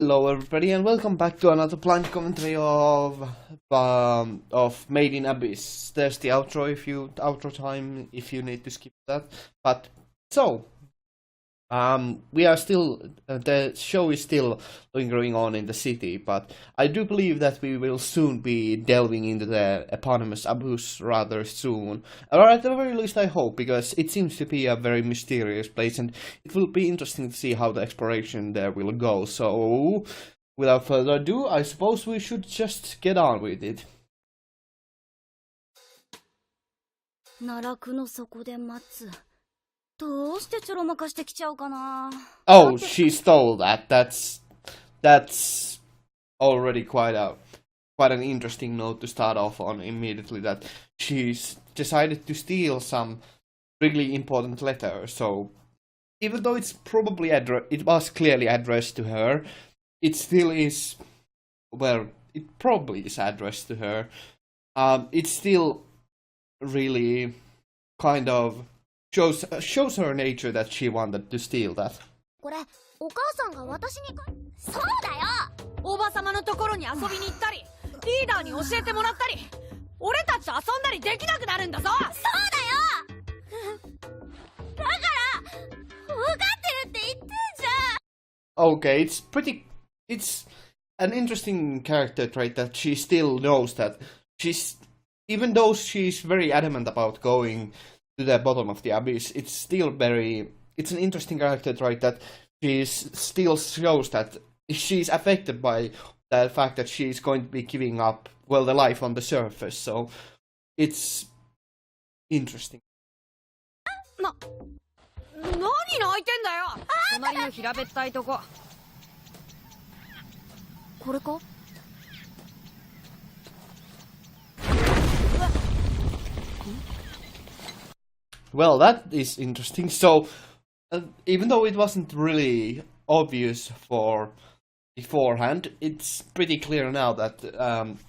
Hello everybody and welcome back to another blind commentary of Made in Abyss. There's the outro time if you need to skip that. But so we are still the show is still lingering on in the city, but I do believe that we will soon be delving into the eponymous Abyss rather soon. Or at the very least I hope, because it seems to be a very mysterious place and it will be interesting to see how the exploration there will go. So without further ado, I suppose we should just get on with it. Oh, she stole that. That's already quite an interesting note to start off on immediately, that she's decided to steal some really important letter. So even though it was clearly addressed to her, it still is, well, it probably is addressed to her. It still really kind of shows her nature that she wanted to steal that. Okay, it's an interesting character trait that she still knows that even though she's very adamant about going to the bottom of the abyss, it's an interesting character trait that she still shows that she's affected by the fact that she's going to be giving up, well, the life on the surface, so it's interesting. Well, that is interesting. So, even though it wasn't really obvious beforehand, it's pretty clear now that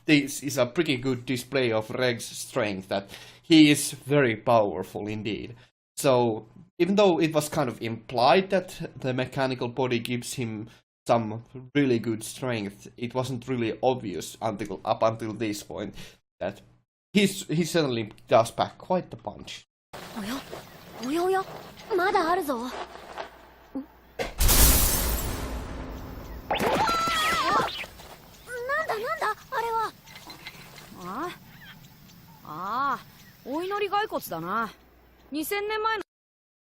this is a pretty good display of Reg's strength, that he is very powerful indeed. So, even though it was kind of implied that the mechanical body gives him some really good strength, it wasn't really obvious up until this point that he certainly does pack quite the punch.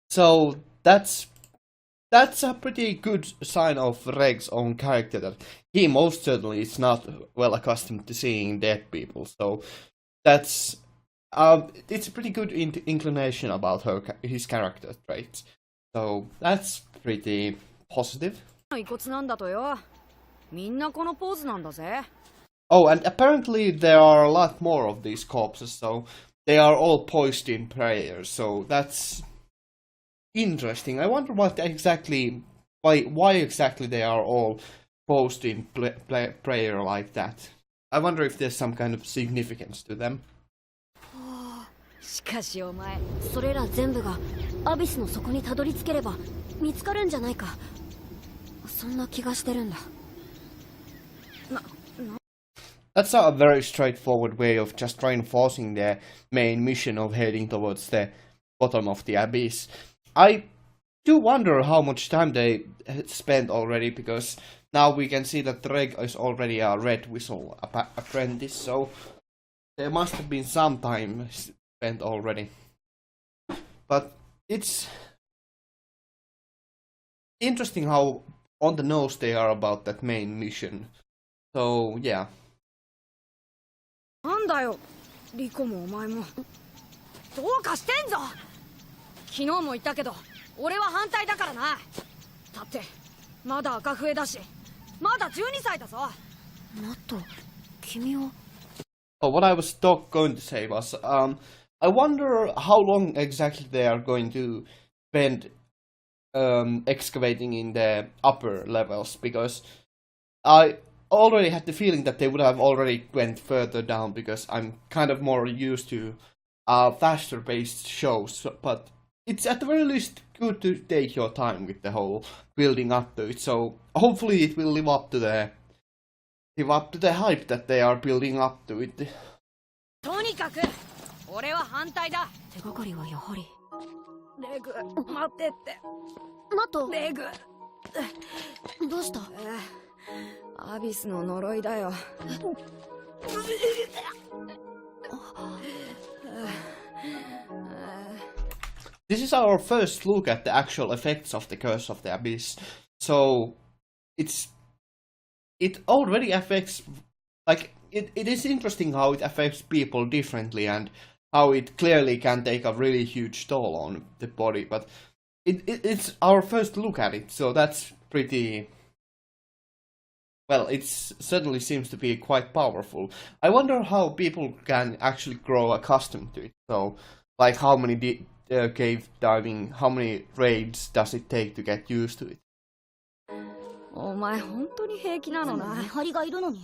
So that's a pretty good sign of Reg's own character, that he most certainly is not well accustomed to seeing dead people. So that's it's a pretty good inclination about his character traits. So that's pretty positive. Oh, and apparently there are a lot more of these corpses, so they are all poised in prayer. So that's interesting. I wonder why exactly they are all posed in prayer like that. I wonder if there's some kind of significance to them. That's a very straightforward way of just reinforcing their main mission of heading towards the bottom of the abyss. I do wonder how much time they spent already, because now we can see that Reg is already a Red Whistle apprentice, so there must have been some time spent already. But it's interesting how on the nose they are about that main mission. So yeah. Oh, what I was going to say was, I wonder how long exactly they are going to spend excavating in the upper levels, because I already had the feeling that they would have already went further down, because I'm kind of more used to faster paced shows, but it's at the very least good to take your time with the whole building up to it. So hopefully it will live up to the hype that they are building up to it. とにかく俺は反対だ。手がかりはやはりレグ、待ってって。マト、レグ、どうした？アビスの呪いだよ。This is our first look at the actual effects of the Curse of the Abyss. So it already affects, like, it is interesting how it affects people differently and how it clearly can take a really huge toll on the body, but it's our first look at it, so that's pretty... Well, it certainly seems to be quite powerful. I wonder how people can actually grow accustomed to it. So, like, how many cave diving, how many raids does it take to get used to it? お前本当に平気なのな。見張りがいるのに。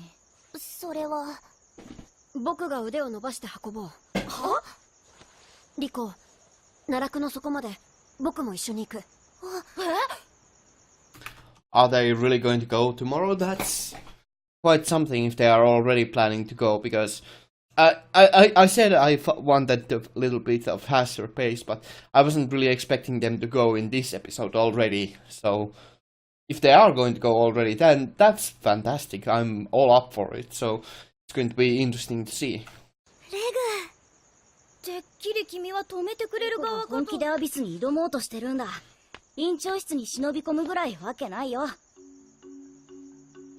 それは僕が腕を伸ばして運ぼう。は？リコ、奈落の底まで僕も一緒に行く。Are they really going to go tomorrow? That's quite something if they are already planning to go, because I said I wanted a little bit of faster pace, but I wasn't really expecting them to go in this episode already, so if they are going to go already, then that's fantastic. I'm all up for it, so it's going to be interesting to see. レグ、てっきり君は止めてくれる側かと。本気でアビスに挑もうとしてるんだ。院長室に忍び込むぐらいわけないよ。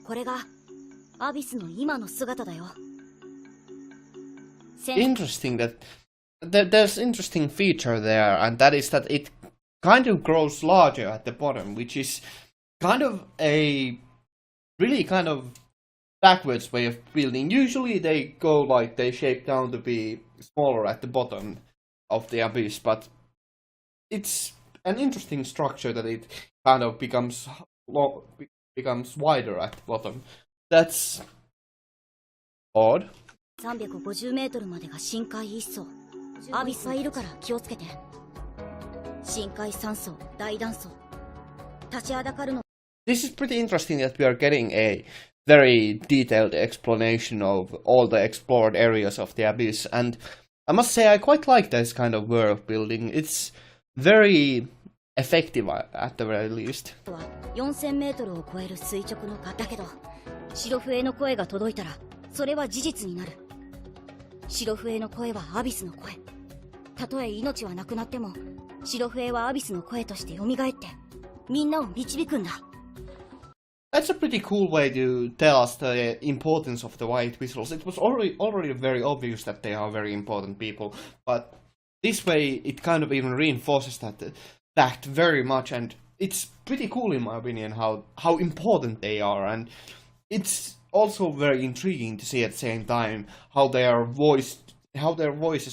これがアビスの今の姿だよ。Interesting that there's interesting feature there, and that is that it kind of grows larger at the bottom, which is kind of a really kind of backwards way of building. Usually they go like they shape down to be smaller at the bottom of the abyss, but it's an interesting structure that it kind of becomes wider at the bottom. That's odd. 350メートルまでが深海1層。アビスはいるから気をつけて。深海3層、大断層。立ちはだかるの。This is pretty interesting that we are getting a very detailed explanation of all the explored areas of the abyss, and I must say I quite like this kind of world building. It's very effective at the very least. 4000メートルを超える垂直のだけど、白笛の声が届いたらそれは事実になる。白笛の声はアビスの声。たとえ命はなくなっても、白笛はアビスの声として蘇ってみんなを導くんだ。That's a pretty cool way to tell us the importance of the white whistles. It was already very obvious that they are very important people, but this way it kind of even reinforces that very much, and it's pretty cool in my opinion how important they are, and it's also very intriguing to see at the same time how their voices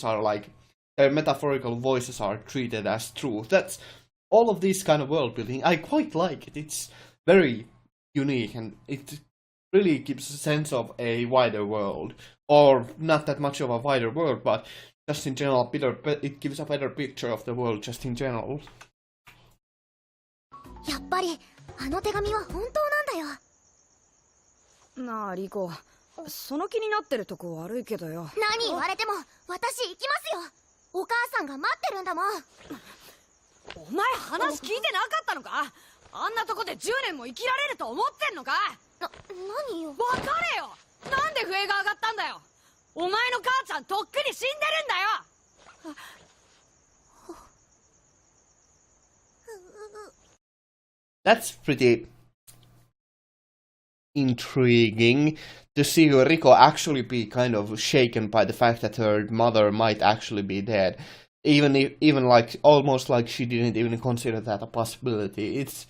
are, like their metaphorical voices are treated as truth. That's all of this kind of world building. I quite like it. It's very unique, and it really gives a sense of a wider world, or not that much of a wider world, but just in general, it gives a better picture of the world just in general. やっぱりあの手紙は本当なんだよ。なあリコ、その気になってるとこ悪いけどよ。何言われても私行きますよ。お母さんが待ってるんだもん。お前話聞いてなかったのか？あんなとこで10年も生きられると思ってんのか？何よ。分かれよ。なんで笛が上がったんだよ。お前の母ちゃんとっくに死んでるんだよ。That's pretty intriguing to see Riko actually be kind of shaken by the fact that her mother might actually be dead, even like almost like she didn't even consider that a possibility. It's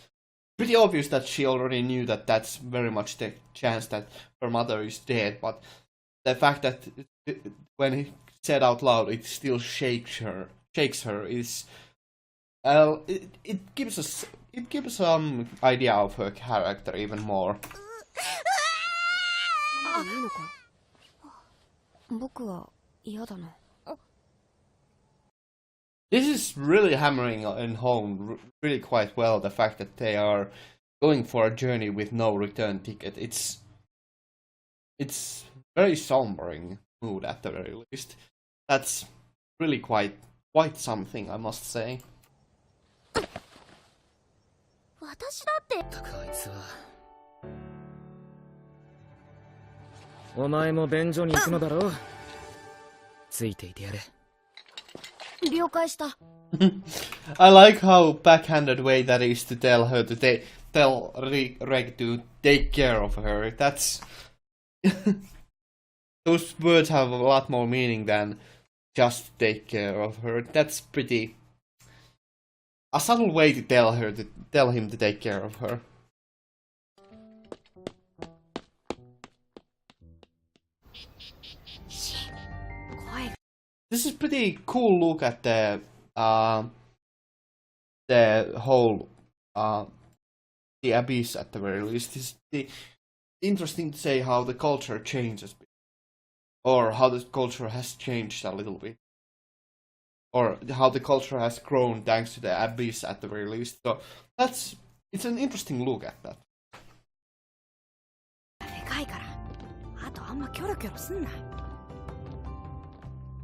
pretty obvious that she already knew that that's very much the chance that her mother is dead, but the fact that when he said out loud it still shakes her is it gives us some idea of her character even more. いいのか？僕は嫌だな。This is really hammering in home really quite well the fact that they are going for a journey with no return ticket. It's very sombering mood at the very least. That's really quite something, I must say. 私だって。たくあいつは。お前も便所に行くのだろう。ついていてやれ。了解した。I like how backhanded way that is to tell her to tell Reg to take care of her. That's those words have a lot more meaning than just take care of her. That's pretty a subtle way to tell him to take care of her. This is pretty cool look at the whole the abyss at the very least. It's interesting to say how the culture changes, or how the culture has changed a little bit, or how the culture has grown thanks to the abyss at the very least. So it's an interesting look at that. でかいから、あとあんまキョロキョロすんな。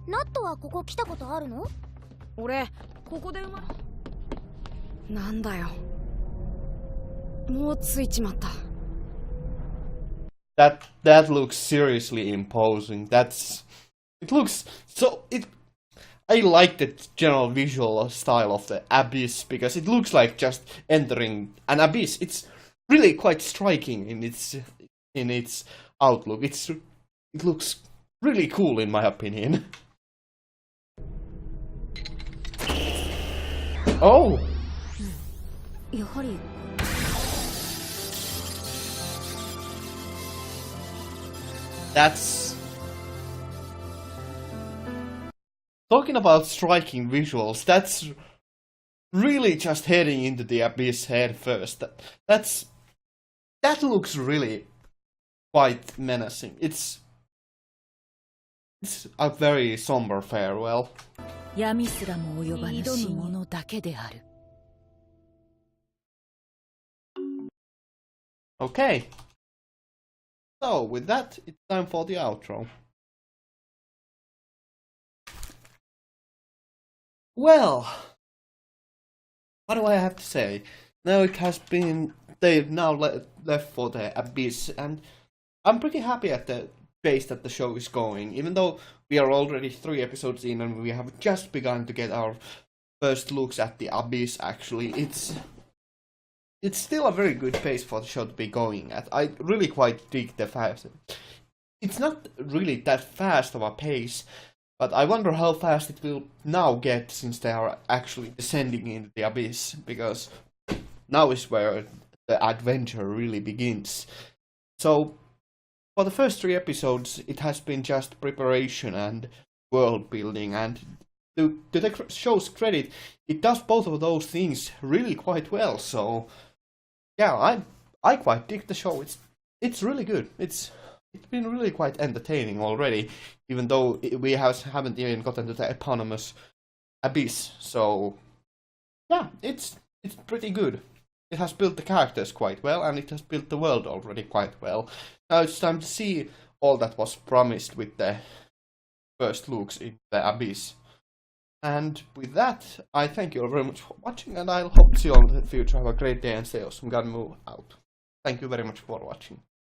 ナットはここ来たことあるの？俺ここでなんだよ。もうついちまった。That looks seriously imposing. It looks so I like the general visual style of the abyss because it looks like just entering an abyss. It's really quite striking in its outlook. It looks really cool in my opinion. Oh. やはり。That's talking about striking visuals. That's really just heading into the abyss head first. That looks really quite menacing. It's a very somber farewell. 闇すらも及ばぬし者だけである。Okay. So, with that, it's time for the outro. Well, what do I have to say? Now it has been, they've now left for the abyss, and I'm pretty happy at the pace that the show is going, even though we are already 3 episodes in and we have just begun to get our first looks at the abyss. Actually, it's still a very good pace for the show to be going at. I really quite dig the fast. It's not really that fast of a pace, but I wonder how fast it will now get since they are actually descending into the abyss, because now is where the adventure really begins. So, for the first 3 episodes, it has been just preparation and world building, and to the show's credit, it does both of those things really quite well. So, yeah, I quite dig the show. It's really good. It's been really quite entertaining already, even though we haven't even gotten to the eponymous abyss. So, yeah, it's pretty good. It has built the characters quite well, and it has built the world already quite well. Now it's time to see all that was promised with the first looks in the abyss. And with that, I thank you all very much for watching, and I'll hope to see you all in the future. Have a great day and stay awesome. Gotta move out. Thank you very much for watching.